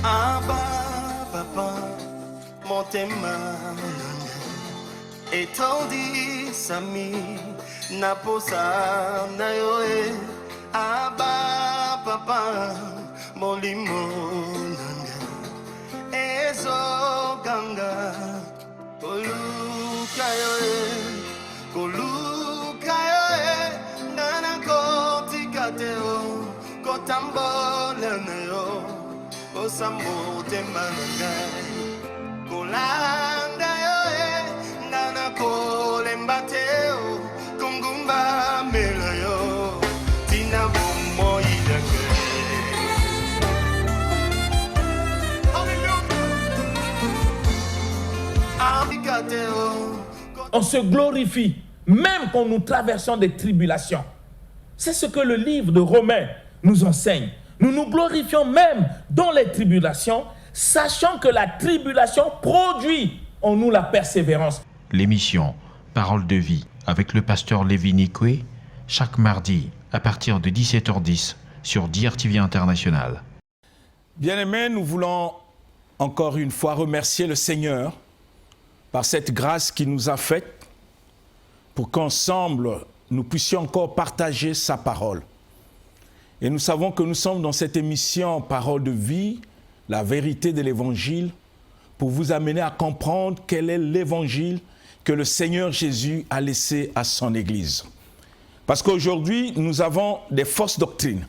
Abba, papa, motema etondi sami naposa na yoe. Abba, papa, molimo nanga ezo ganga koluka yoe nana kotikateo kotambole na yo osambo temananga kolanda yoe nana kolembateo kungumba mela yo tina bomo idake. On se glorifie même quand nous traversons des tribulations. C'est ce que le livre de Romains nous enseigne. Nous nous glorifions même dans les tribulations, sachant que la tribulation produit en nous la persévérance. L'émission Parole de vie avec le pasteur Lévi Nikwe, chaque mardi à partir de 17h10 sur DRTV International. Bien-aimés, nous voulons encore une fois remercier le Seigneur par cette grâce qu'il nous a faite pour qu'ensemble nous puissions encore partager sa parole. Et nous savons que nous sommes dans cette émission Parole de vie, la vérité de l'Évangile, pour vous amener à comprendre quel est l'Évangile que le Seigneur Jésus a laissé à son Église. Parce qu'aujourd'hui, nous avons des fausses doctrines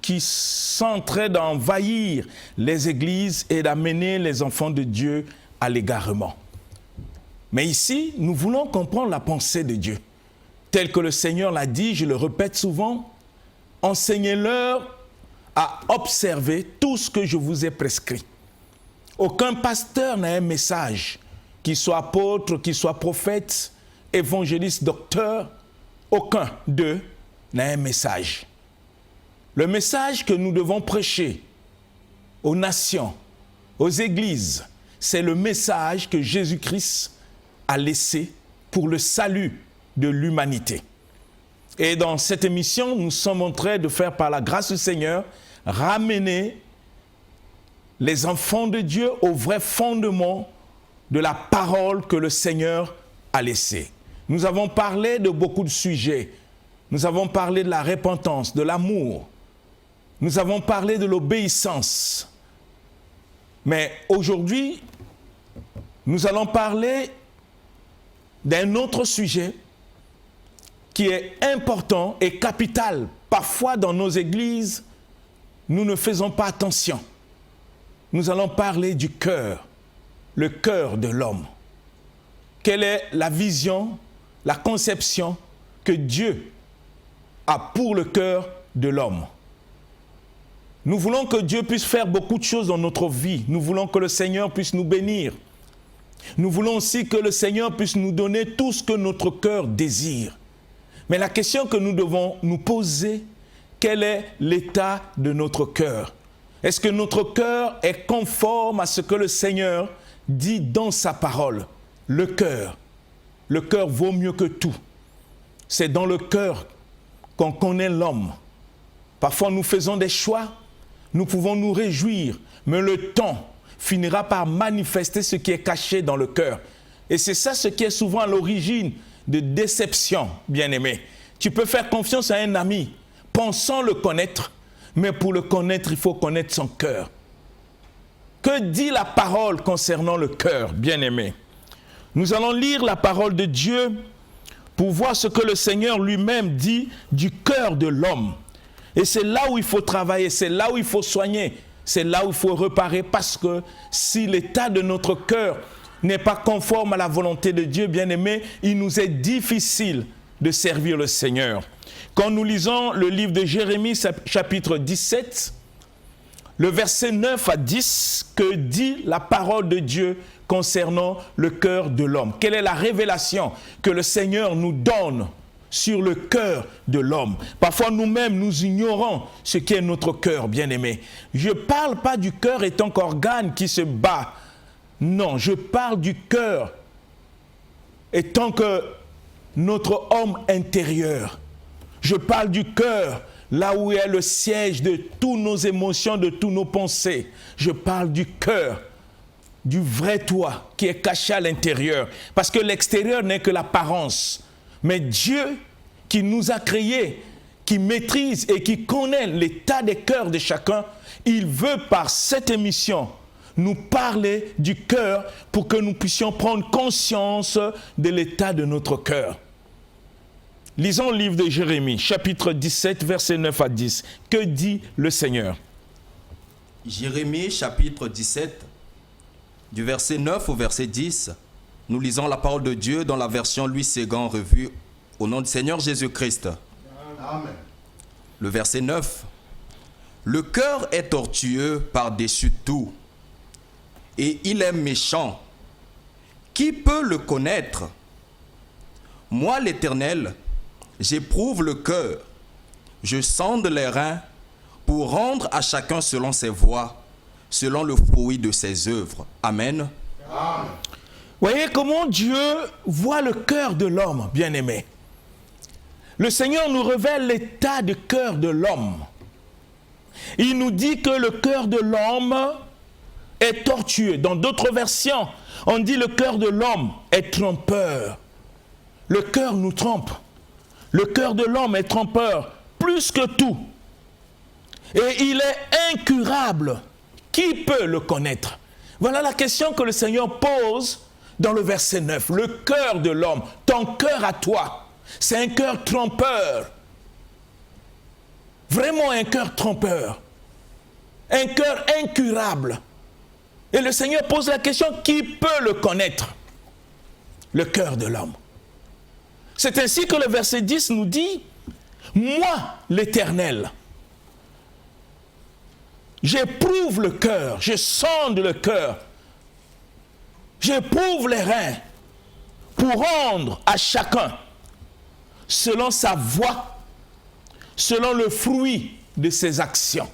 qui sont en train d'envahir les églises et d'amener les enfants de Dieu à l'égarement. Mais ici, nous voulons comprendre la pensée de Dieu. Tel que le Seigneur l'a dit, je le répète souvent, enseignez-leur à observer tout ce que je vous ai prescrit. Aucun pasteur n'a un message, qu'il soit apôtre, qu'il soit prophète, évangéliste, docteur, aucun d'eux n'a un message. Le message que nous devons prêcher aux nations, aux églises, c'est le message que Jésus-Christ a laissé pour le salut de l'humanité. Et dans cette émission, nous sommes en train de faire par la grâce du Seigneur, ramener les enfants de Dieu au vrai fondement de la parole que le Seigneur a laissée. Nous avons parlé de beaucoup de sujets. Nous avons parlé de la repentance, de l'amour. Nous avons parlé de l'obéissance. Mais aujourd'hui, nous allons parler d'un autre sujet qui est important et capital. Parfois, dans nos églises, nous ne faisons pas attention. Nous allons parler du cœur, le cœur de l'homme. Quelle est la vision, la conception que Dieu a pour le cœur de l'homme? Nous voulons que Dieu puisse faire beaucoup de choses dans notre vie. Nous voulons que le Seigneur puisse nous bénir. Nous voulons aussi que le Seigneur puisse nous donner tout ce que notre cœur désire. Mais la question que nous devons nous poser, quel est l'état de notre cœur? Est-ce que notre cœur est conforme à ce que le Seigneur dit dans sa parole? Le cœur vaut mieux que tout. C'est dans le cœur qu'on connaît l'homme. Parfois nous faisons des choix, nous pouvons nous réjouir, mais le temps finira par manifester ce qui est caché dans le cœur. Et c'est ça ce qui est souvent à l'origine de déception, bien-aimé. Tu peux faire confiance à un ami, pensant le connaître, mais pour le connaître, il faut connaître son cœur. Que dit la parole concernant le cœur, bien-aimé? Nous allons lire la parole de Dieu pour voir ce que le Seigneur lui-même dit du cœur de l'homme. Et c'est là où il faut travailler, c'est là où il faut soigner, c'est là où il faut réparer, parce que si l'état de notre cœur n'est pas conforme à la volonté de Dieu, bien-aimé, il nous est difficile de servir le Seigneur. Quand nous lisons le livre de Jérémie, chapitre 17, le verset 9 à 10, que dit la parole de Dieu concernant le cœur de l'homme? Quelle est la révélation que le Seigneur nous donne sur le cœur de l'homme? Parfois nous-mêmes, nous ignorons ce qu'est notre cœur, bien-aimé. Je ne parle pas du cœur étant qu'organe qui se bat. Non, je parle du cœur étant que notre homme intérieur. Je parle du cœur là où est le siège de toutes nos émotions, de toutes nos pensées. Je parle du cœur, du vrai toi qui est caché à l'intérieur. Parce que l'extérieur n'est que l'apparence. Mais Dieu qui nous a créés, qui maîtrise et qui connaît l'état des cœurs de chacun, il veut par cette émission nous parler du cœur pour que nous puissions prendre conscience de l'état de notre cœur. Lisons le livre de Jérémie, chapitre 17, versets 9 à 10. Que dit le Seigneur? Jérémie, chapitre 17, du verset 9 au verset 10. Nous lisons la parole de Dieu dans la version Louis Ségan revue au nom du Seigneur Jésus-Christ. Amen. Le verset 9. Le cœur est tortueux par-dessus tout, et il est méchant. Qui peut le connaître? Moi, l'Éternel, j'éprouve le cœur, je sonde les reins pour rendre à chacun selon ses voies, selon le fruit de ses œuvres. Amen. Amen. Voyez comment Dieu voit le cœur de l'homme, bien-aimé. Le Seigneur nous révèle l'état du cœur de l'homme. Il nous dit que le cœur de l'homme est tortueux. Dans d'autres versions, on dit le cœur de l'homme est trompeur. Le cœur nous trompe. Le cœur de l'homme est trompeur plus que tout. Et il est incurable. Qui peut le connaître? Voilà la question que le Seigneur pose dans le verset 9. Le cœur de l'homme, ton cœur à toi, c'est un cœur trompeur. Vraiment un cœur trompeur. Un cœur incurable. Et le Seigneur pose la question, qui peut le connaître? Le cœur de l'homme. C'est ainsi que le verset 10 nous dit, moi, l'Éternel, j'éprouve le cœur, je sonde le cœur, j'éprouve les reins pour rendre à chacun selon sa voie, selon le fruit de ses actions.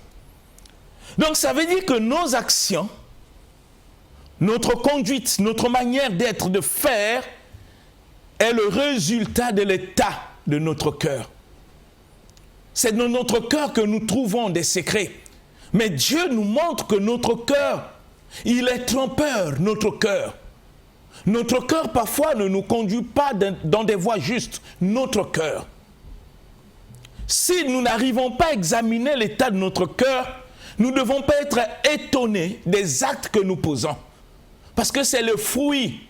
Donc ça veut dire que nos actions, notre conduite, notre manière d'être, de faire, est le résultat de l'état de notre cœur. C'est dans notre cœur que nous trouvons des secrets. Mais Dieu nous montre que notre cœur, il est trompeur, notre cœur. Notre cœur parfois ne nous conduit pas dans des voies justes. Notre cœur. Si nous n'arrivons pas à examiner l'état de notre cœur, nous ne devons pas être étonnés des actes que nous posons. Parce que c'est le fruit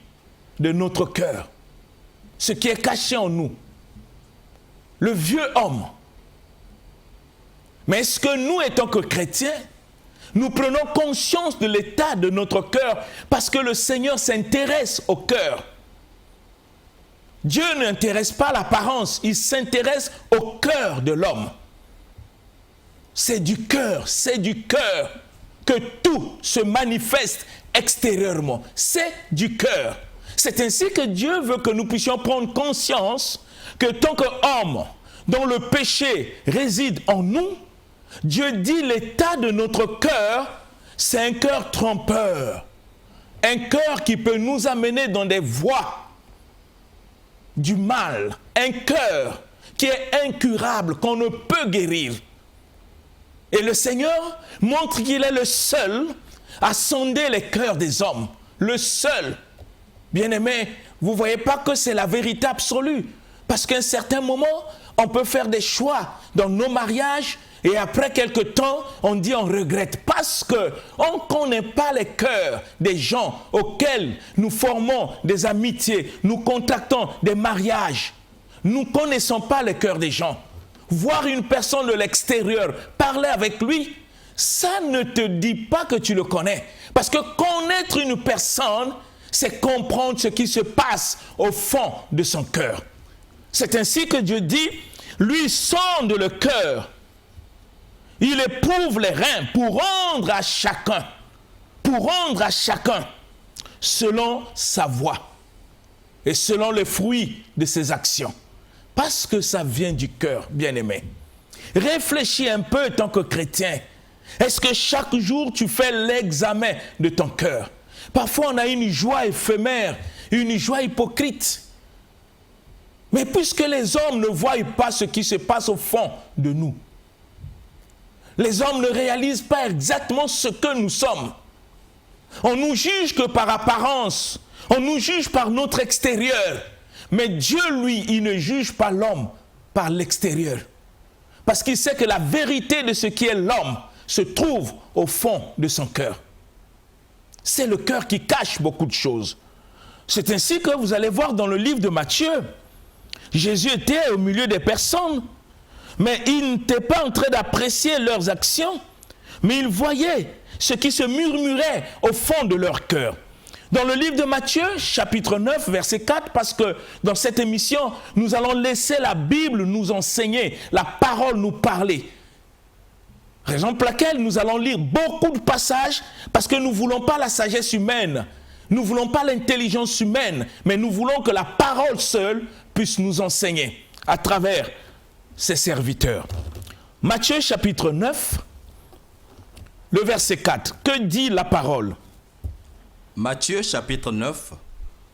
de notre cœur. Ce qui est caché en nous. Le vieux homme. Mais est-ce que nous, étant que chrétiens, nous prenons conscience de l'état de notre cœur parce que le Seigneur s'intéresse au cœur. Dieu n'intéresse pas l'apparence, il s'intéresse au cœur de l'homme. C'est du cœur que tout se manifeste extérieurement. C'est du cœur. C'est ainsi que Dieu veut que nous puissions prendre conscience que tant qu'homme dont le péché réside en nous, Dieu dit l'état de notre cœur, c'est un cœur trompeur. Un cœur qui peut nous amener dans des voies du mal. Un cœur qui est incurable, qu'on ne peut guérir. Et le Seigneur montre qu'il est le seul à sonder les cœurs des hommes. Le seul. Bien-aimés, vous ne voyez pas que c'est la vérité absolue. Parce qu'à un certain moment, on peut faire des choix dans nos mariages et après quelque temps, on dit on regrette parce qu'on ne connaît pas les cœurs des gens auxquels nous formons des amitiés, nous contractons des mariages. Nous ne connaissons pas les cœurs des gens. Voir une personne de l'extérieur, parler avec lui, ça ne te dit pas que tu le connais. Parce que connaître une personne, c'est comprendre ce qui se passe au fond de son cœur. C'est ainsi que Dieu dit, lui sonde le cœur. Il éprouve les reins pour rendre à chacun selon sa voie et selon le fruit de ses actions. Parce que ça vient du cœur, bien-aimé. Réfléchis un peu en tant que chrétien. Est-ce que chaque jour tu fais l'examen de ton cœur? Parfois on a une joie éphémère, une joie hypocrite. Mais puisque les hommes ne voient pas ce qui se passe au fond de nous, Les hommes ne réalisent pas exactement ce que nous sommes. On nous juge que par apparence, on nous juge par notre extérieur. Mais Dieu, lui, il ne juge pas l'homme par l'extérieur. Parce qu'il sait que la vérité de ce qui est l'homme se trouve au fond de son cœur. C'est le cœur qui cache beaucoup de choses. C'est ainsi que vous allez voir dans le livre de Matthieu, Jésus était au milieu des personnes, mais il n'était pas en train d'apprécier leurs actions, mais il voyait ce qui se murmurait au fond de leur cœur. Dans le livre de Matthieu, chapitre 9, verset 4, parce que dans cette émission, nous allons laisser la Bible nous enseigner, la parole nous parler. Raison pour laquelle nous allons lire beaucoup de passages, parce que nous ne voulons pas la sagesse humaine, nous ne voulons pas l'intelligence humaine, mais nous voulons que la parole seule puisse nous enseigner à travers ses serviteurs. Matthieu chapitre 9, le verset 4, que dit la parole? Matthieu chapitre 9,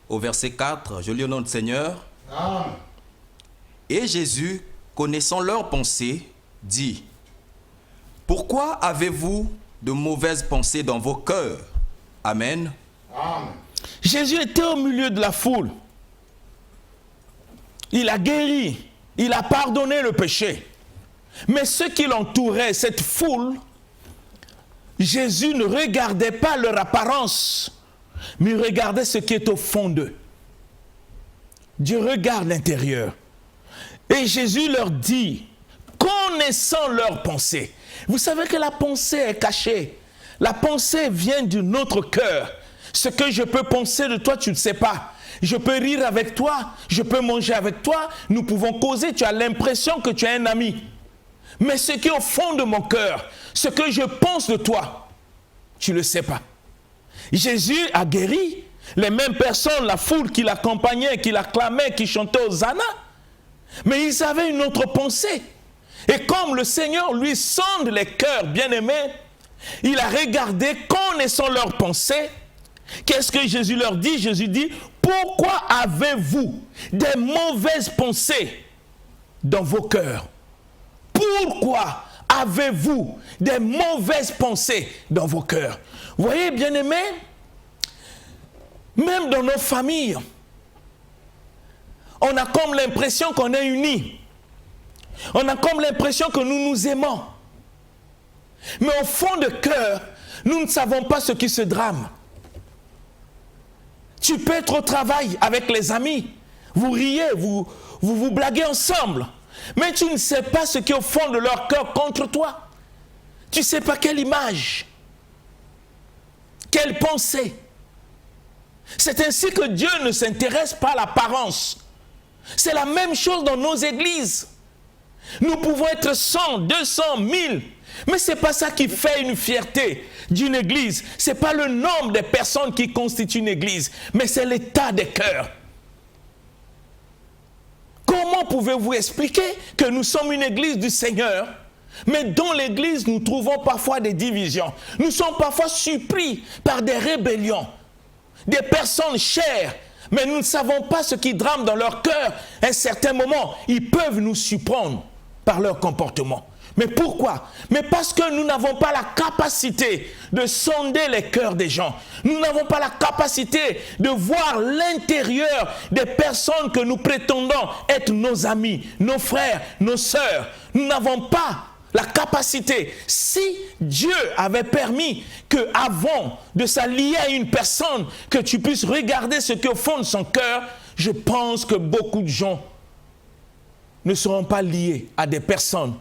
au verset 4, je lis au nom du Seigneur. Amen. Et Jésus, connaissant leurs pensées, dit: Pourquoi avez-vous de mauvaises pensées dans vos cœurs? Amen. Amen. Jésus était au milieu de la foule. Il a guéri, il a pardonné le péché. Mais ceux qui l'entouraient, cette foule, Jésus ne regardait pas leur apparence, mais il regardait ce qui est au fond d'eux. Dieu regarde l'intérieur. Et Jésus leur dit, connaissant leurs pensées. Vous savez que la pensée est cachée. La pensée vient de notre cœur. Ce que je peux penser de toi, tu ne sais pas. Je peux rire avec toi, je peux manger avec toi, nous pouvons causer, tu as l'impression que tu es un ami. Mais ce qui est au fond de mon cœur, ce que je pense de toi, tu ne le sais pas. Jésus a guéri les mêmes personnes, la foule qui l'accompagnait, qui l'acclamait, qui chantait Hosanna. Mais ils avaient une autre pensée. Et comme le Seigneur lui sonde les cœurs bien-aimés, il a regardé, connaissant leurs pensées. Qu'est-ce que Jésus leur dit? Jésus dit, pourquoi avez-vous des mauvaises pensées dans vos cœurs? Pourquoi avez-vous des mauvaises pensées dans vos cœurs? Vous voyez, bien-aimés, même dans nos familles, on a comme l'impression qu'on est unis. On a comme l'impression que nous nous aimons. Mais au fond de cœur, nous ne savons pas ce qui se drame. Tu peux être au travail avec les amis, vous riez, vous blaguez ensemble, mais tu ne sais pas ce qui est au fond de leur cœur contre toi. Tu ne sais pas quelle image, quelle pensée. C'est ainsi que Dieu ne s'intéresse pas à l'apparence. C'est la même chose dans nos églises. Nous pouvons être 100, 200, 1000, mais ce n'est pas ça qui fait une fierté d'une église. Ce n'est pas le nombre de personnes qui constituent une église, mais c'est l'état des cœurs. Comment pouvez-vous expliquer que nous sommes une église du Seigneur, mais dans l'église nous trouvons parfois des divisions? Nous sommes parfois surpris par des rébellions, des personnes chères, mais nous ne savons pas ce qui drame dans leur cœur. À un certain moment, ils peuvent nous surprendre par leur comportement. Mais pourquoi? Mais parce que nous n'avons pas la capacité de sonder les cœurs des gens. Nous n'avons pas la capacité de voir l'intérieur des personnes que nous prétendons être nos amis, nos frères, nos sœurs. Nous n'avons pas la capacité. Si Dieu avait permis qu'avant de s'allier à une personne, que tu puisses regarder ce qui est au fond de son cœur, je pense que beaucoup de gens ne seront pas liés à des personnes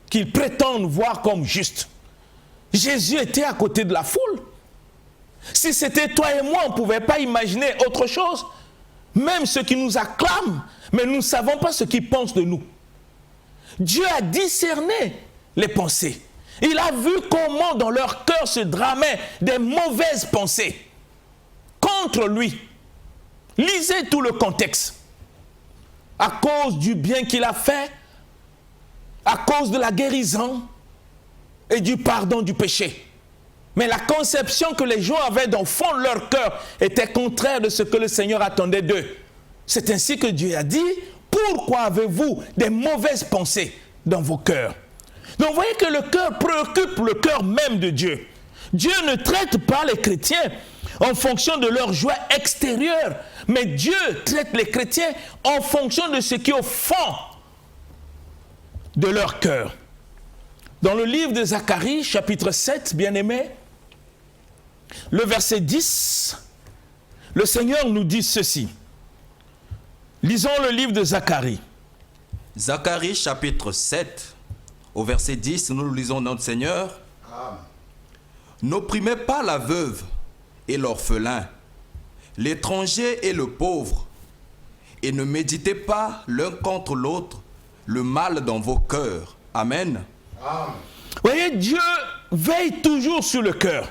qu'ils prétendent voir comme justes. Jésus était à côté de la foule. Si c'était toi et moi, on ne pouvait pas imaginer autre chose. Même ceux qui nous acclament, mais nous ne savons pas ce qu'ils pensent de nous. Dieu a discerné les pensées. Il a vu comment dans leur cœur se dramaient des mauvaises pensées contre lui. Lisez tout le contexte. À cause du bien qu'il a fait, à cause de la guérison et du pardon du péché. Mais la conception que les gens avaient dans le fond de leur cœur était contraire de ce que le Seigneur attendait d'eux. C'est ainsi que Dieu a dit, pourquoi avez-vous des mauvaises pensées dans vos cœurs? Donc vous voyez que le cœur préoccupe le cœur même de Dieu. Dieu ne traite pas les chrétiens en fonction de leur joie extérieure, mais Dieu traite les chrétiens en fonction de ce qui est au fond de leur cœur. Dans le livre de Zacharie, chapitre 7, bien-aimés, le verset 10, le Seigneur nous dit ceci. Lisons le livre de Zacharie. Zacharie chapitre 7, au verset 10, nous lisons notre Seigneur. N'opprimez pas la veuve et l'orphelin, l'étranger et le pauvre, et ne méditez pas l'un contre l'autre le mal dans vos cœurs. Amen. Vous voyez, Dieu veille toujours sur le cœur.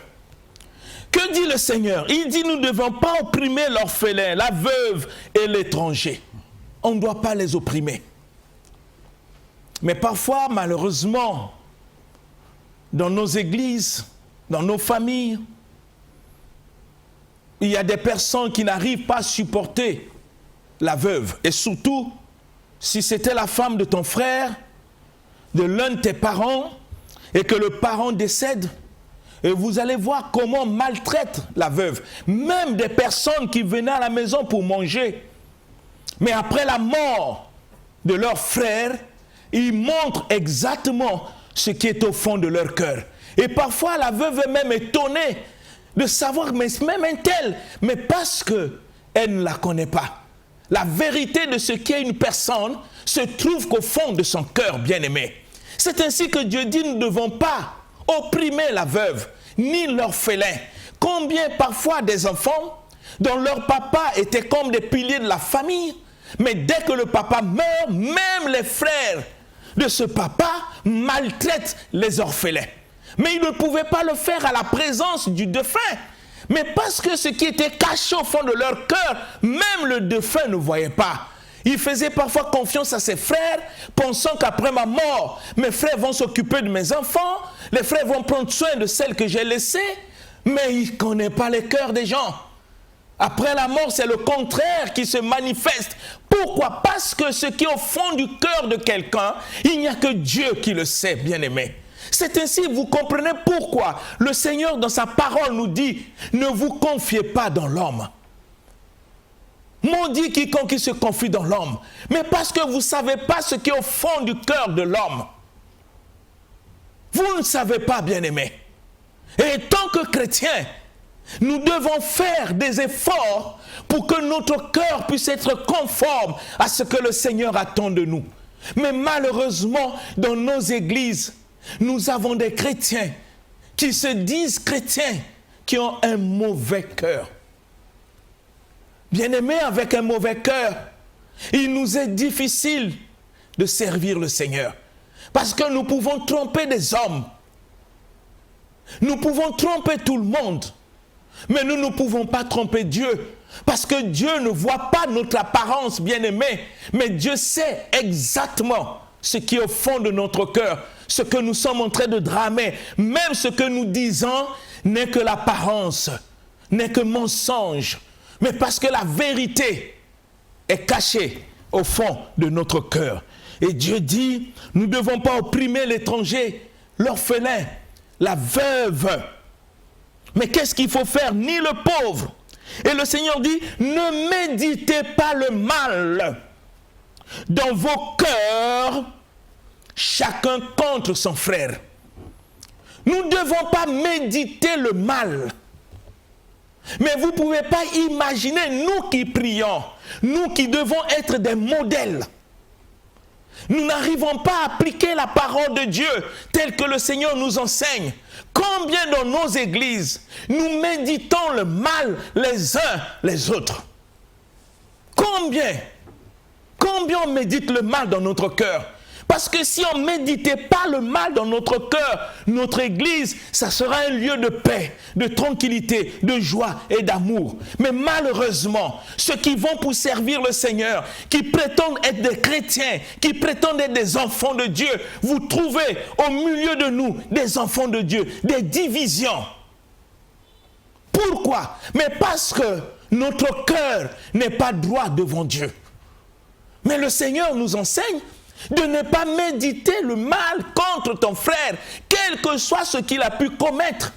Que dit le Seigneur? Il dit nous ne devons pas opprimer l'orphelin, la veuve et l'étranger. On ne doit pas les opprimer. Mais parfois, malheureusement, dans nos églises, dans nos familles, il y a des personnes qui n'arrivent pas à supporter la veuve. Et surtout, si c'était la femme de ton frère, de l'un de tes parents, et que le parent décède, et vous allez voir comment on maltraite la veuve. Même des personnes qui venaient à la maison pour manger, mais après la mort de leur frère, ils montrent exactement ce qui est au fond de leur cœur. Et parfois, la veuve est même étonnée de savoir, mais même un tel, mais parce qu'elle ne la connaît pas. La vérité de ce qu'est une personne se trouve qu'au fond de son cœur, bien-aimé. C'est ainsi que Dieu dit, nous ne devons pas opprimer la veuve, ni l'orphelin. Combien parfois des enfants dont leur papa était comme des piliers de la famille, mais dès que le papa meurt, même les frères de ce papa maltraitent les orphelins. Mais ils ne pouvaient pas le faire à la présence du défunt. Mais parce que ce qui était caché au fond de leur cœur, même le défunt ne voyait pas. Ils faisaient parfois confiance à ses frères, pensant qu'après ma mort, mes frères vont s'occuper de mes enfants, les frères vont prendre soin de celles que j'ai laissées, mais ils ne connaissent pas les cœurs des gens. Après la mort, c'est le contraire qui se manifeste. Pourquoi? Parce que ce qui est au fond du cœur de quelqu'un, il n'y a que Dieu qui le sait, bien-aimé. C'est ainsi, vous comprenez pourquoi le Seigneur dans sa parole nous dit, ne vous confiez pas dans l'homme. Maudit quiconque qui se confie dans l'homme. Mais parce que vous ne savez pas ce qui est au fond du cœur de l'homme. Vous ne savez pas, bien-aimés. Et tant que chrétiens, nous devons faire des efforts pour que notre cœur puisse être conforme à ce que le Seigneur attend de nous. Mais malheureusement, dans nos églises, nous avons des chrétiens qui se disent chrétiens, qui ont un mauvais cœur. Bien-aimés, avec un mauvais cœur, il nous est difficile de servir le Seigneur. Parce que nous pouvons tromper des hommes. Nous pouvons tromper tout le monde. Mais nous ne pouvons pas tromper Dieu. Parce que Dieu ne voit pas notre apparence, bien-aimé. Mais Dieu sait exactement ce qui est au fond de notre cœur. Ce que nous sommes en train de dramer. Même ce que nous disons n'est que l'apparence, n'est que mensonge. Mais parce que la vérité est cachée au fond de notre cœur. Et Dieu dit, nous ne devons pas opprimer l'étranger, l'orphelin, la veuve. Mais qu'est-ce qu'il faut faire? Ni le pauvre. Et le Seigneur dit, ne méditez pas le mal dans vos cœurs, chacun contre son frère. Nous ne devons pas méditer le mal. Mais vous ne pouvez pas imaginer, nous qui prions, nous qui devons être des modèles. Nous n'arrivons pas à appliquer la parole de Dieu telle que le Seigneur nous enseigne. Combien dans nos églises, nous méditons le mal les uns les autres? Combien on médite le mal dans notre cœur? Parce que si on ne méditait pas le mal dans notre cœur, notre église, ça sera un lieu de paix, de tranquillité, de joie et d'amour. Mais malheureusement, ceux qui vont pour servir le Seigneur, qui prétendent être des chrétiens, qui prétendent être des enfants de Dieu, vous trouvez au milieu de nous des enfants de Dieu, des divisions. Pourquoi? Mais parce que notre cœur n'est pas droit devant Dieu. Mais le Seigneur nous enseigne de ne pas méditer le mal contre ton frère, quel que soit ce qu'il a pu commettre.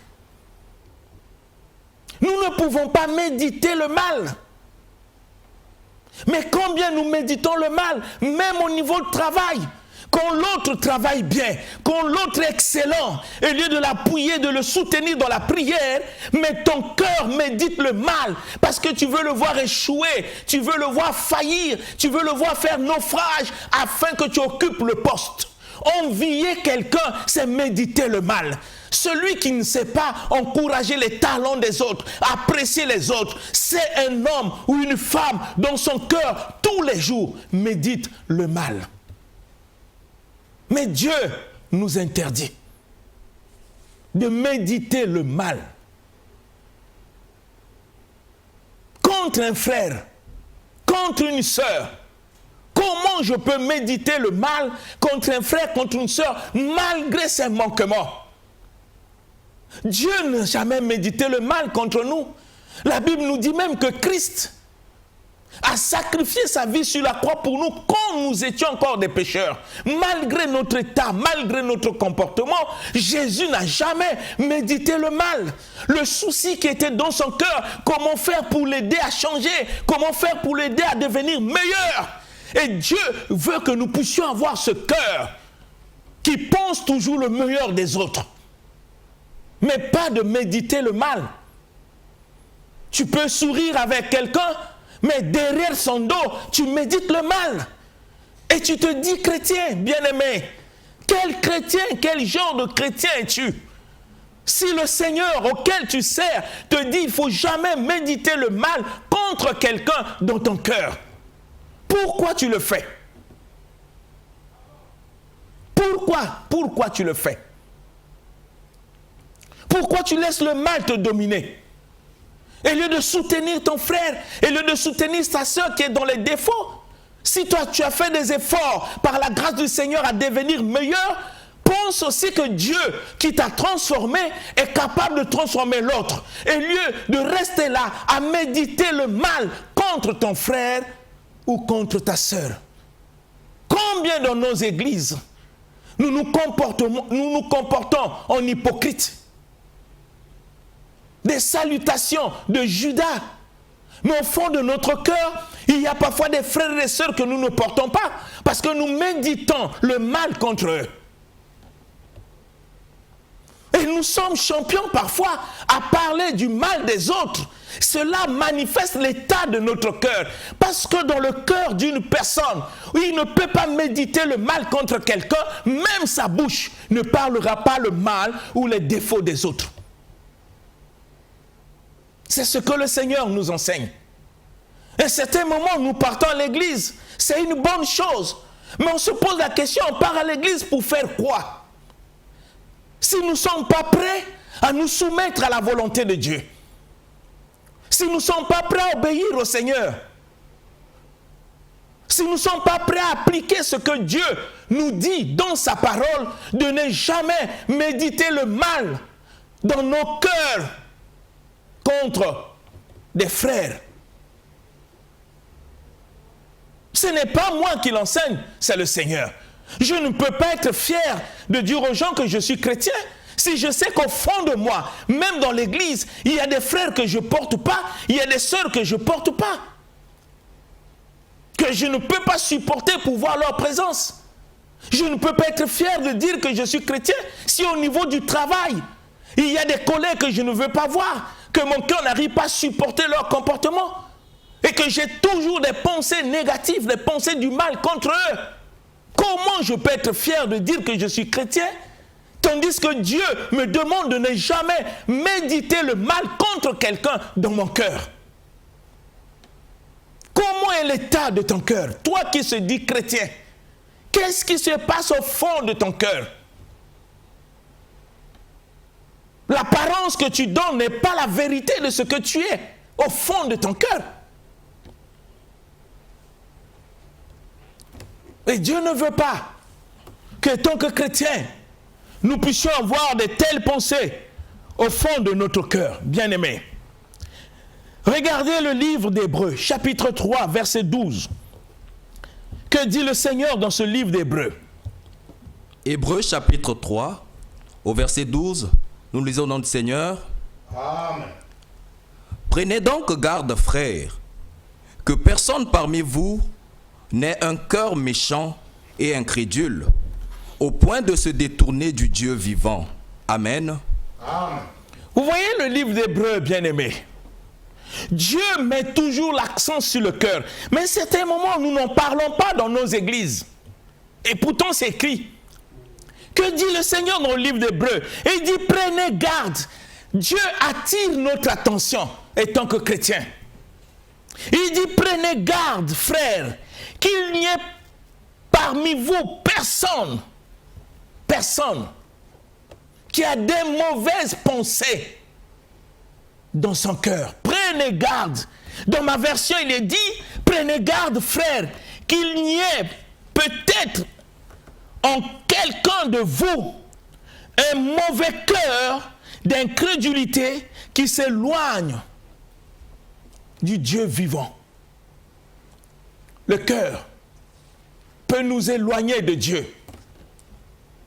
Nous ne pouvons pas méditer le mal. Mais combien nous méditons le mal, même au niveau de travail. Quand l'autre travaille bien, quand l'autre est excellent, au lieu de l'appuyer, de le soutenir dans la prière, mais ton cœur médite le mal parce que tu veux le voir échouer, tu veux le voir faillir, tu veux le voir faire naufrage afin que tu occupes le poste. Envier quelqu'un, c'est méditer le mal. Celui qui ne sait pas encourager les talents des autres, apprécier les autres, c'est un homme ou une femme dont son cœur, tous les jours, médite le mal. Mais Dieu nous interdit de méditer le mal contre un frère, contre une sœur. Comment je peux méditer le mal contre un frère, contre une sœur, malgré ses manquements? Dieu n'a jamais médité le mal contre nous. La Bible nous dit même que Christ a sacrifié sa vie sur la croix pour nous quand nous étions encore des pécheurs. Malgré notre état, malgré notre comportement, Jésus n'a jamais médité le mal. Le souci qui était dans son cœur, comment faire pour l'aider à changer, comment faire pour l'aider à devenir meilleur. Et Dieu veut que nous puissions avoir ce cœur qui pense toujours le meilleur des autres. Mais pas de méditer le mal. Tu peux sourire avec quelqu'un, mais derrière son dos, tu médites le mal. Et tu te dis chrétien, bien-aimé. Quel chrétien, quel genre de chrétien es-tu? Si le Seigneur auquel tu sers te dit, il ne faut jamais méditer le mal contre quelqu'un dans ton cœur. Pourquoi tu le fais? Pourquoi tu le fais? Pourquoi tu laisses le mal te dominer? Au lieu de soutenir ton frère, au lieu de soutenir ta soeur qui est dans les défauts, si toi tu as fait des efforts par la grâce du Seigneur à devenir meilleur, pense aussi que Dieu qui t'a transformé est capable de transformer l'autre. Au lieu de rester là à méditer le mal contre ton frère ou contre ta soeur. Combien dans nos églises nous nous comportons en hypocrite? Des salutations de Judas. Mais au fond de notre cœur, il y a parfois des frères et des sœurs que nous ne portons pas parce que nous méditons le mal contre eux. Et nous sommes champions parfois à parler du mal des autres. Cela manifeste l'état de notre cœur. Parce que dans le cœur d'une personne, il ne peut pas méditer le mal contre quelqu'un, même sa bouche ne parlera pas le mal ou les défauts des autres. C'est ce que le Seigneur nous enseigne. À un certain moment, nous partons à l'église. C'est une bonne chose. Mais on se pose la question, on part à l'église pour faire quoi? Si nous ne sommes pas prêts à nous soumettre à la volonté de Dieu, si nous ne sommes pas prêts à obéir au Seigneur, si nous ne sommes pas prêts à appliquer ce que Dieu nous dit dans sa parole, de ne jamais méditer le mal dans nos cœurs contre des frères. Ce n'est pas moi qui l'enseigne, c'est le Seigneur. Je ne peux pas être fier de dire aux gens que je suis chrétien si je sais qu'au fond de moi, même dans l'église, il y a des frères que je ne porte pas, il y a des sœurs que je ne porte pas, que je ne peux pas supporter pour voir leur présence. Je ne peux pas être fier de dire que je suis chrétien si au niveau du travail, il y a des collègues que je ne veux pas voir, que mon cœur n'arrive pas à supporter leur comportement et que j'ai toujours des pensées négatives, des pensées du mal contre eux. Comment je peux être fier de dire que je suis chrétien tandis que Dieu me demande de ne jamais méditer le mal contre quelqu'un dans mon cœur? Comment est l'état de ton cœur? Toi qui se dis chrétien, qu'est-ce qui se passe au fond de ton cœur? L'apparence que tu donnes n'est pas la vérité de ce que tu es au fond de ton cœur. Et Dieu ne veut pas que, tant que chrétiens, nous puissions avoir de telles pensées au fond de notre cœur, bien-aimés. Regardez le livre d'Hébreux, chapitre 3, verset 12. Que dit le Seigneur dans ce livre d'Hébreux? Hébreux chapitre 3, au verset 12, nous lisons au nom du Seigneur. Amen. Prenez donc garde, frères, que personne parmi vous n'ait un cœur méchant et incrédule, au point de se détourner du Dieu vivant. Amen. Amen. Vous voyez le livre d'Hébreux, bien-aimé. Dieu met toujours l'accent sur le cœur. Mais à certains moments, nous n'en parlons pas dans nos églises. Et pourtant, c'est écrit. Que dit le Seigneur dans le livre d'Hébreux? Il dit, prenez garde. Dieu attire notre attention, étant que chrétien. Il dit, prenez garde, frères, qu'il n'y ait parmi vous personne qui a des mauvaises pensées dans son cœur. Prenez garde. Dans ma version, il est dit, prenez garde, frères, qu'il n'y ait peut-être en quelqu'un de vous un mauvais cœur d'incrédulité qui s'éloigne du Dieu vivant. Le cœur peut nous éloigner de Dieu.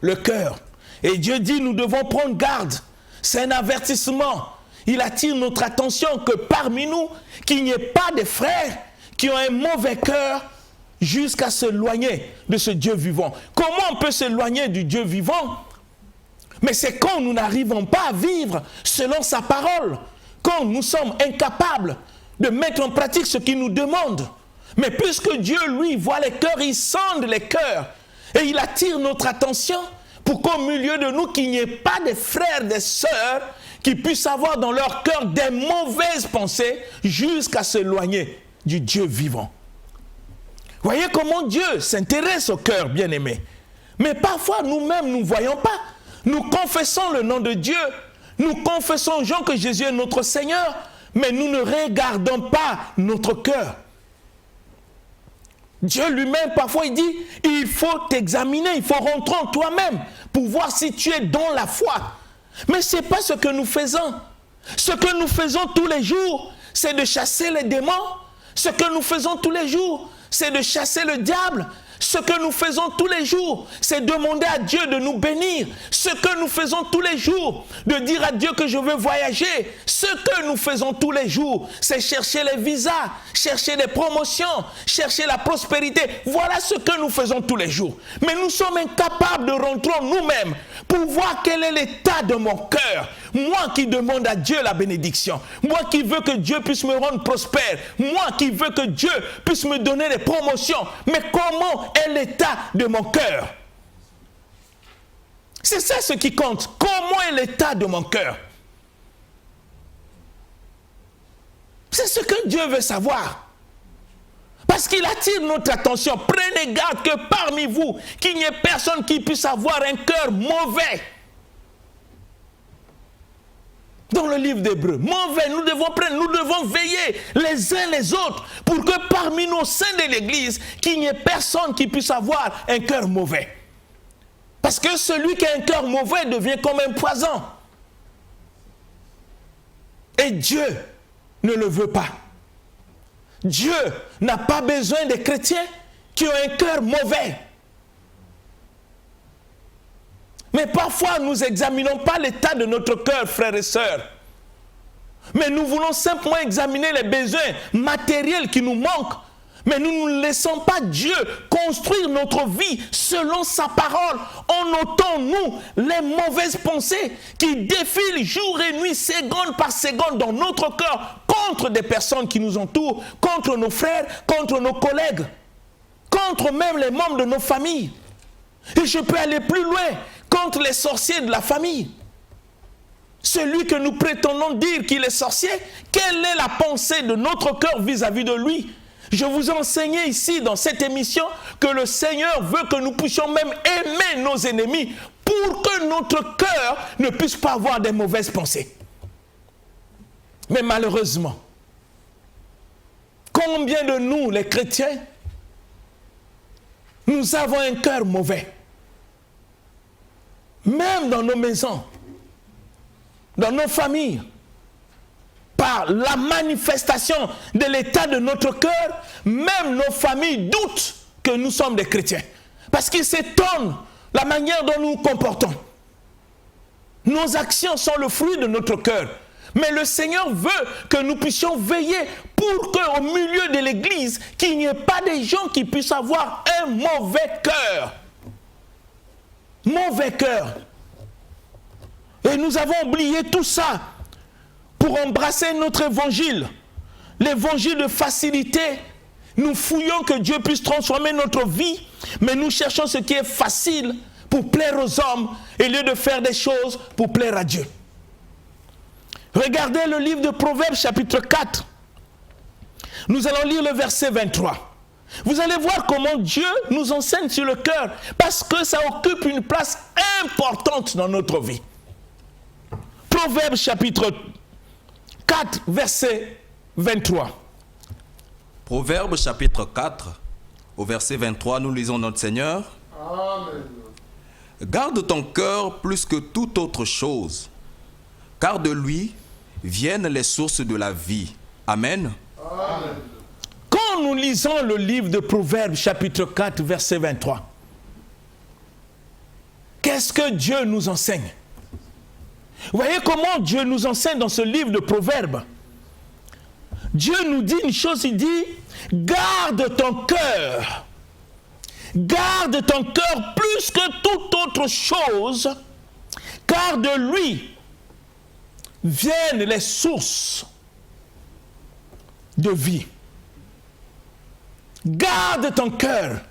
Le cœur. Et Dieu dit, nous devons prendre garde. C'est un avertissement. Il attire notre attention que parmi nous, qu'il n'y ait pas de frères qui ont un mauvais cœur jusqu'à s'éloigner de ce Dieu vivant. Comment on peut s'éloigner du Dieu vivant? Mais c'est quand nous n'arrivons pas à vivre selon sa parole, quand nous sommes incapables de mettre en pratique ce qu'il nous demande. Mais puisque Dieu, lui, voit les cœurs, il sonde les cœurs et il attire notre attention pour qu'au milieu de nous, qu'il n'y ait pas de frères, des sœurs qui puissent avoir dans leur cœur des mauvaises pensées jusqu'à s'éloigner du Dieu vivant. Voyez comment Dieu s'intéresse au cœur, bien-aimé. Mais parfois, nous-mêmes, nous ne voyons pas. Nous confessons le nom de Dieu. Nous confessons aux gens que Jésus est notre Seigneur. Mais nous ne regardons pas notre cœur. Dieu lui-même, parfois, il dit, il faut t'examiner, il faut rentrer en toi-même pour voir si tu es dans la foi. Mais ce n'est pas ce que nous faisons. Ce que nous faisons tous les jours, c'est de chasser les démons. Ce que nous faisons tous les jours, c'est de chasser le diable. Ce que nous faisons tous les jours, c'est demander à Dieu de nous bénir. Ce que nous faisons tous les jours, de dire à Dieu que je veux voyager. Ce que nous faisons tous les jours, c'est chercher les visas, chercher les promotions, chercher la prospérité. Voilà ce que nous faisons tous les jours. Mais nous sommes incapables de rentrer en nous-mêmes pour voir quel est l'état de mon cœur. Moi qui demande à Dieu la bénédiction. Moi qui veux que Dieu puisse me rendre prospère. Moi qui veux que Dieu puisse me donner des promotions. Mais comment est l'état de mon cœur? C'est ça ce qui compte. Comment est l'état de mon cœur? C'est ce que Dieu veut savoir. Parce qu'il attire notre attention. Prenez garde que parmi vous, qu'il n'y ait personne qui puisse avoir un cœur mauvais. Dans le livre d'Hébreux, mauvais, nous devons veiller les uns les autres pour que parmi nous, au sein de l'Église, qu'il n'y ait personne qui puisse avoir un cœur mauvais. Parce que celui qui a un cœur mauvais devient comme un poison. Et Dieu ne le veut pas. Dieu n'a pas besoin des chrétiens qui ont un cœur mauvais. Mais parfois, nous n'examinons pas l'état de notre cœur, frères et sœurs. Mais nous voulons simplement examiner les besoins matériels qui nous manquent. Mais nous ne laissons pas Dieu construire notre vie selon sa parole, en ôtant, nous, les mauvaises pensées qui défilent jour et nuit, seconde par seconde dans notre cœur, contre des personnes qui nous entourent, contre nos frères, contre nos collègues, contre même les membres de nos familles. Et je peux aller plus loin, contre les sorciers de la famille. Celui que nous prétendons dire qu'il est sorcier, quelle est la pensée de notre cœur vis-à-vis de lui? Je vous ai enseigné ici dans cette émission que le Seigneur veut que nous puissions même aimer nos ennemis pour que notre cœur ne puisse pas avoir des mauvaises pensées. Mais malheureusement, combien de nous, les chrétiens, nous avons un cœur mauvais? Même dans nos maisons, dans nos familles, par la manifestation de l'état de notre cœur, même nos familles doutent que nous sommes des chrétiens. Parce qu'il s'étonne la manière dont nous nous comportons. Nos actions sont le fruit de notre cœur. Mais le Seigneur veut que nous puissions veiller pour qu'au milieu de l'Église, qu'il n'y ait pas des gens qui puissent avoir un mauvais cœur. Mauvais cœur. Et nous avons oublié tout ça pour embrasser notre évangile. L'évangile de facilité. Nous fouillons que Dieu puisse transformer notre vie, mais nous cherchons ce qui est facile pour plaire aux hommes, au lieu de faire des choses pour plaire à Dieu. Regardez le livre de Proverbes chapitre 4. Nous allons lire le verset 23. Vous allez voir comment Dieu nous enseigne sur le cœur, parce que ça occupe une place importante dans notre vie. Proverbes chapitre 4, verset 23. Proverbes chapitre 4, au verset 23, nous lisons notre Seigneur. Amen. Garde ton cœur plus que toute autre chose, car de lui viennent les sources de la vie. Amen. Amen. Quand nous lisons le livre de Proverbes chapitre 4, verset 23, qu'est-ce que Dieu nous enseigne? Vous voyez comment Dieu nous enseigne dans ce livre de Proverbes? Dieu nous dit une chose, il dit, garde ton cœur. Garde ton cœur plus que toute autre chose, car de lui viennent les sources de vie. Garde ton cœur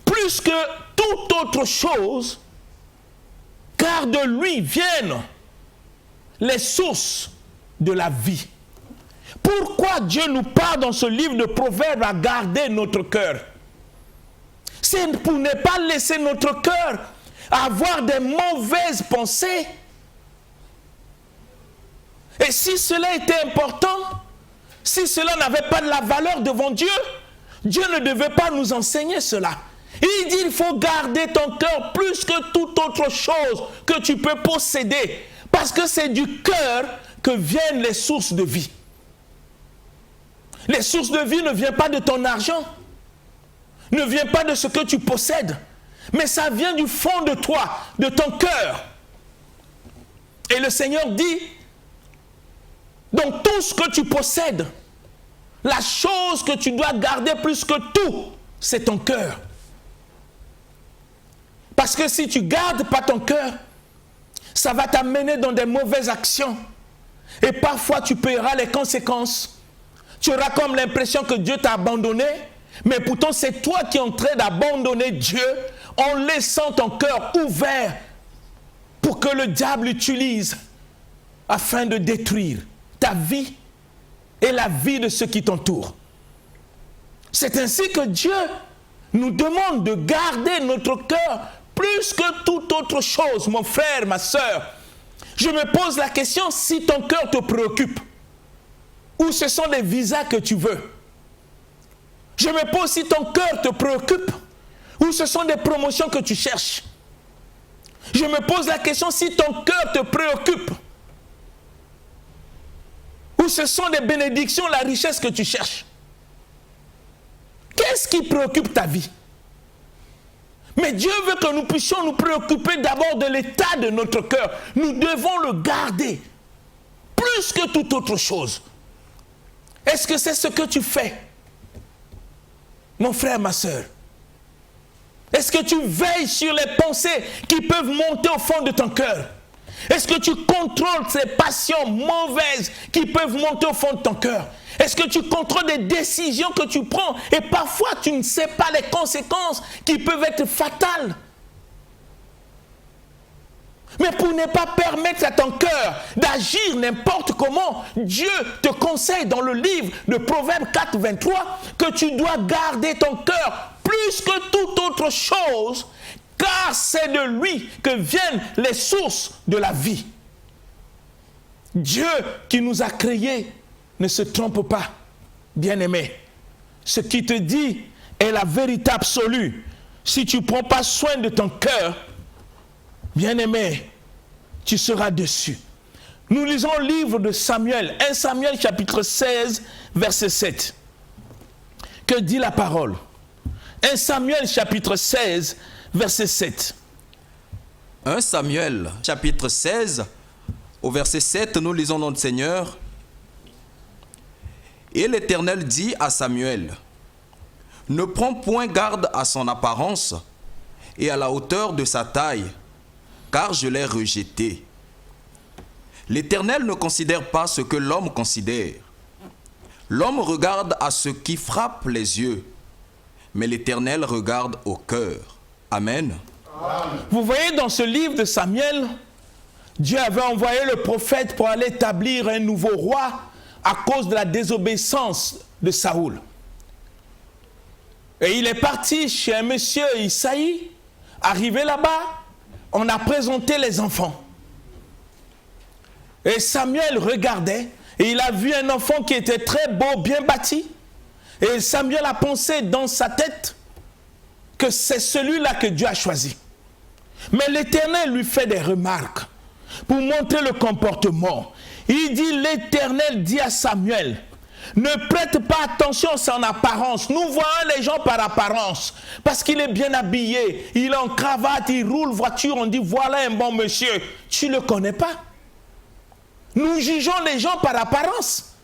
plus que toute autre chose, car de lui viennent les sources de la vie. Pourquoi Dieu nous parle dans ce livre de Proverbes à garder notre cœur? C'est pour ne pas laisser notre cœur avoir des mauvaises pensées. Et si cela était important, si cela n'avait pas de la valeur devant Dieu, Dieu ne devait pas nous enseigner cela. Il dit il faut garder ton cœur plus que toute autre chose que tu peux posséder. Parce que c'est du cœur que viennent les sources de vie. Les sources de vie ne viennent pas de ton argent, ne viennent pas de ce que tu possèdes, mais ça vient du fond de toi, de ton cœur. Et le Seigneur dit, donc tout ce que tu possèdes, la chose que tu dois garder plus que tout, c'est ton cœur. Parce que si tu ne gardes pas ton cœur, ça va t'amener dans des mauvaises actions. Et parfois tu paieras les conséquences. Tu auras comme l'impression que Dieu t'a abandonné, mais pourtant c'est toi qui es en train d'abandonner Dieu en laissant ton cœur ouvert pour que le diable l'utilise afin de détruire ta vie et la vie de ceux qui t'entourent. C'est ainsi que Dieu nous demande de garder notre cœur plus que toute autre chose, mon frère, ma soeur. Je me pose la question, si ton cœur te préoccupe, ou ce sont des visas que tu veux. Je me pose si ton cœur te préoccupe, ou ce sont des promotions que tu cherches. Je me pose la question si ton cœur te préoccupe, ou ce sont des bénédictions, la richesse que tu cherches. Qu'est-ce qui préoccupe ta vie? Mais Dieu veut que nous puissions nous préoccuper d'abord de l'état de notre cœur. Nous devons le garder plus que toute autre chose. Est-ce que c'est ce que tu fais, mon frère, ma soeur? Est-ce que tu veilles sur les pensées qui peuvent monter au fond de ton cœur? Est-ce que tu contrôles ces passions mauvaises qui peuvent monter au fond de ton cœur? Est-ce que tu contrôles des décisions que tu prends et parfois tu ne sais pas les conséquences qui peuvent être fatales? Mais pour ne pas permettre à ton cœur d'agir n'importe comment, Dieu te conseille dans le livre de Proverbes 4, 23 que tu dois garder ton cœur plus que toute autre chose, car c'est de lui que viennent les sources de la vie. Dieu qui nous a créés ne se trompe pas, bien-aimé. Ce qu'il te dit est la vérité absolue. Si tu ne prends pas soin de ton cœur, bien-aimé, tu seras déçu. Nous lisons le livre de Samuel, 1 Samuel chapitre 16, verset 7. Que dit la parole? 1 Samuel chapitre 16, verset 7. 1 Samuel chapitre 16, au verset 7, nous lisons notre Seigneur. Et l'Éternel dit à Samuel, ne prends point garde à son apparence et à la hauteur de sa taille, car je l'ai rejeté. L'Éternel ne considère pas ce que l'homme considère. L'homme regarde à ce qui frappe les yeux, mais l'Éternel regarde au cœur. Amen. Vous voyez, dans ce livre de Samuel, Dieu avait envoyé le prophète pour aller établir un nouveau roi à cause de la désobéissance de Saoul. Et il est parti chez un monsieur Isaïe. Arrivé là-bas, on a présenté les enfants. Et Samuel regardait et il a vu un enfant qui était très beau, bien bâti. Et Samuel a pensé dans sa tête que c'est celui-là que Dieu a choisi. Mais l'Éternel lui fait des remarques pour montrer le comportement. Il dit, l'Éternel dit à Samuel, ne prête pas attention à son apparence. Nous voyons les gens par apparence. Parce qu'il est bien habillé, il est en cravate, il roule voiture, on dit, voilà un bon monsieur. Tu ne le connais pas. Nous jugeons les gens par apparence.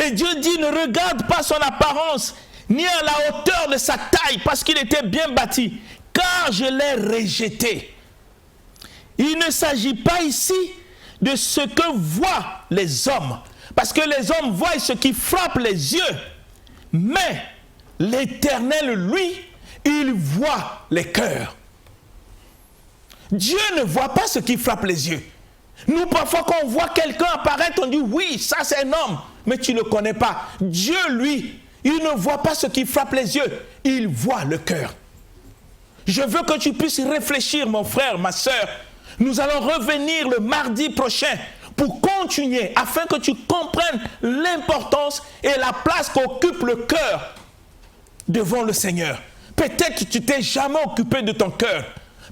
Et Dieu dit, ne regarde pas son apparence, ni à la hauteur de sa taille, parce qu'il était bien bâti, car je l'ai rejeté. Il ne s'agit pas ici de ce que voient les hommes, parce que les hommes voient ce qui frappe les yeux, mais l'Éternel, lui, il voit les cœurs. Dieu ne voit pas ce qui frappe les yeux. Nous, parfois, quand on voit quelqu'un apparaître, on dit, oui, ça c'est un homme, mais tu ne le connais pas. Dieu, lui, il ne voit pas ce qui frappe les yeux, il voit le cœur. Je veux que tu puisses réfléchir, mon frère, ma soeur. Nous allons revenir le mardi prochain pour continuer, afin que tu comprennes l'importance et la place qu'occupe le cœur devant le Seigneur. Peut-être que tu t'es jamais occupé de ton cœur.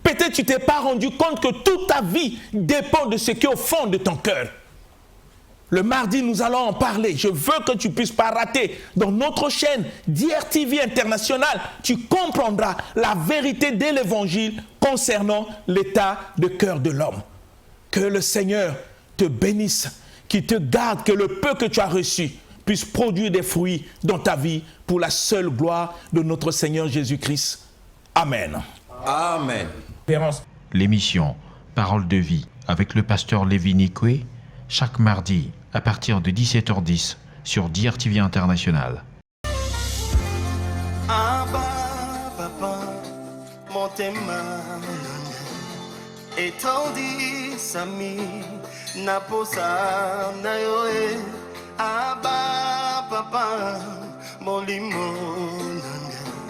Peut-être que tu t'es pas rendu compte que toute ta vie dépend de ce qui est au fond de ton cœur. Le mardi, nous allons en parler. Je veux que tu puisses pas rater. Dans notre chaîne DRTV International, tu comprendras la vérité de l'évangile concernant l'état de cœur de l'homme. Que le Seigneur te bénisse, qu'il te garde, que le peu que tu as reçu puisse produire des fruits dans ta vie pour la seule gloire de notre Seigneur Jésus-Christ. Amen. Amen. L'émission Parole de vie avec le pasteur Lévi Nikwe, chaque mardi à partir de 17h10 sur DRTV International. Abba, papa, motema etondi sami naposa na yoe. Abba, papa, molimo nanga